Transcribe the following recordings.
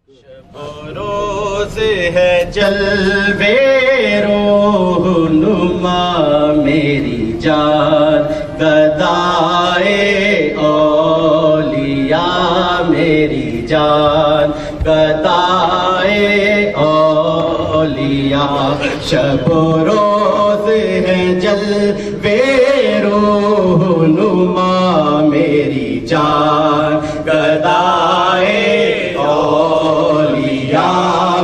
روز ہے جلوے روح نما میری جان گدائے اولیاء میری جان گدائے اولیاء شب و روز ہے جلوے روح نما میری جان گدائے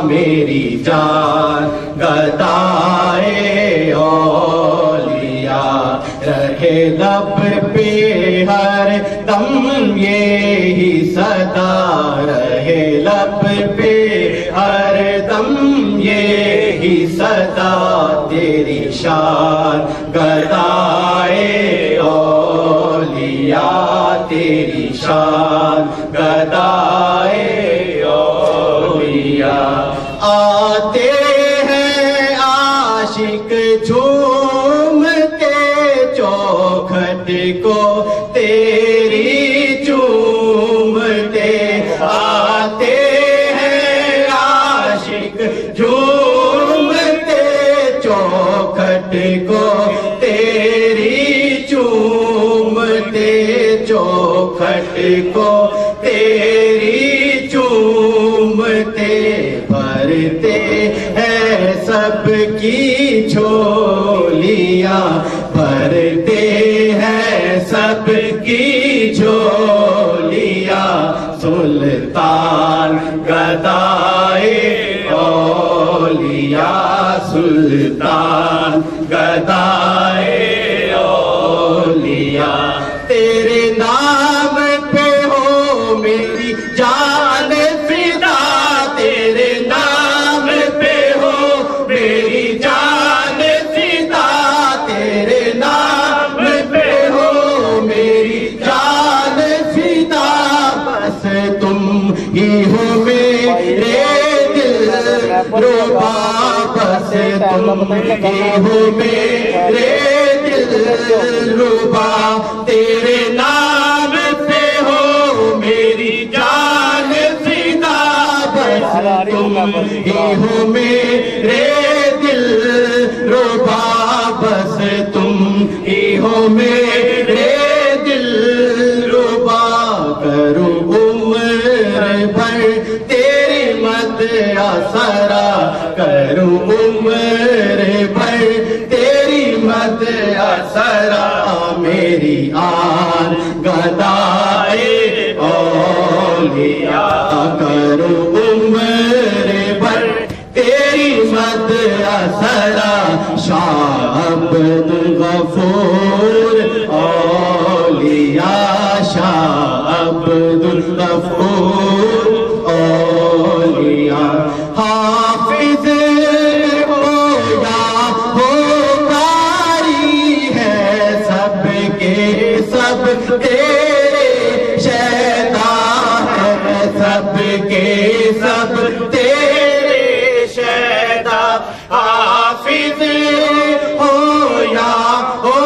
میری جان گدائے اولیاء رہے لب پہ ہر دم یہی صدا رہے لب پہ ہر دم یہی صدا تیری شان گدائے اولیاء تیری شان گدائے آتے ہیں عاشق جھوم کے چوکھٹ کو تیری چومتے آتے ہیں عاشق جھوم کے چوکھٹ کو تیری چومتے چوکھٹ کو تیری چومتے بھرتے ہیں سب کی جھولیاں بھرتے ہیں سب کی جھولیاں سلطان گدائے اولیاء سلطان گدائے اولیاء تیرے نام پہ ہو میری جان فدا تیرے نام پہ ہو میری جان فدا تیرے نام پہ ہو میری جان فدا بس تم ہی ہو میرے دل ربا بس تم ہی ہو میرے دل ربا تیرے نام پہ ہو میری جان فدا بس تم ہی ہو میرے دل ربا بس تم ہی ہو میرے دل ربا کروں عمر بھر تیری مد اثرا کروں عمر بھر تیری مد اثرا میری آن گدائے اولیاء کروں عمر بھر تیری مد اثرا شاہ عبد الغفور اولیاء شاہ عبد الغفور اولیاء حافظ ہو یا ہو قاری ہے سب کے سب تیرے شیطان ہے سب کے سب تیرے شیطان حافظ ہو یا ہو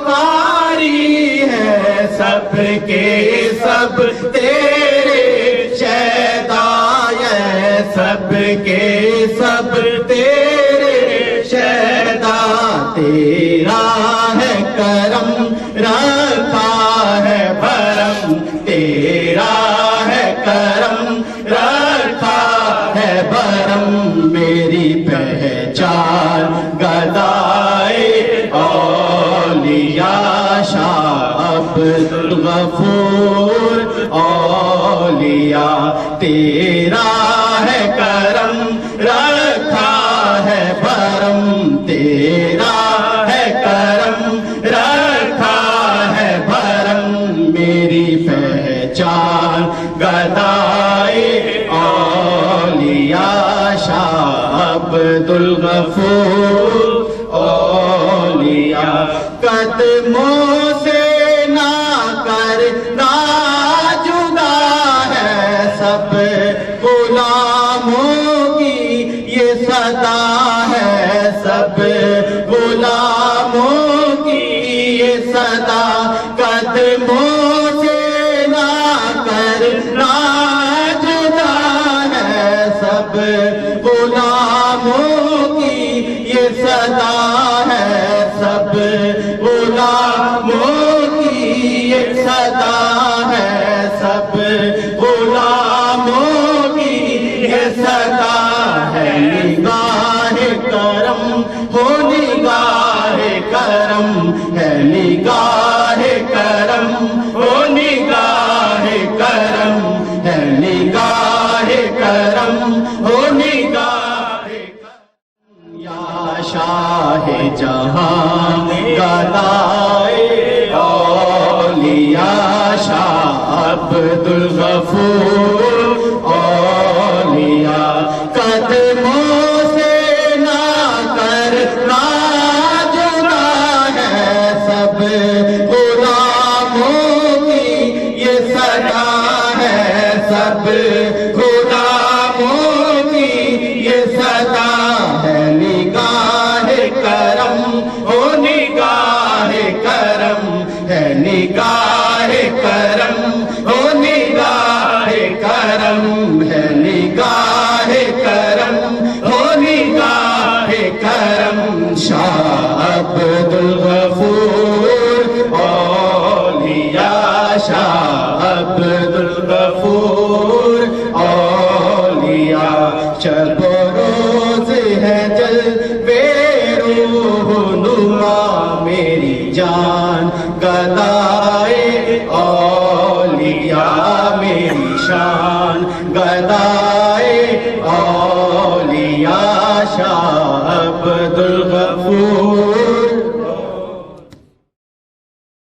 قاری ہے سب کے سب تیرے شیطان ہے سب کے سب تیرے شیطان تیرا ہے کرم رکھا ہے بھرم تیرا ہے کرم رکھا ہے بھرم میری پہچان گدائے اولیاء شاہ عبد الغفور اولیاء تیرا ہے کرم رکھا ہے بھرم تیرا ہے کرم رکھا ہے بھرم میری پہچان گدائے اولیاء شاہ عبد الغفور اولیاء قدموں سے نہ کرنا جدا ہے سب غلاموں کی یہ صدا ہے سب غلاموں کی یہ صدا قدموں سے نہ کرنا جدا ہے سب غلاموں کی یہ صدا ہے، سب غلاموں کی یہ صدا ہے، سب غلاموں کی یہ صدا ہے۔ نگاہ کرم ہو نگاہ کرم ہے، نگاہ کرم ہو نگاہ کرم ہے، نگاہ کرم ہو نگاہ کرم۔ یا شاہ جہاں گدائے اولیاء شاہ عبد الغفور، اولیاء قدموں سے نہ کرنا جدا ہے، سب غلاموں کی یہ صدا ہے، سب غلاموں کی یہ صدا ہے۔ نگاہ کرم ہو نگاہ کرم ہے، نگاہ کرم ہو نگاہ کرم ہے، نگاہ کرم ہو نگاہ کرم۔ شاہ عبد الغفور، اولیاء شاہ عبد الغفور، اولیاء شب و روز ہے جلوے روح نما میری جان گدائے اولیاء میری شان گدائے اولیاء شاہ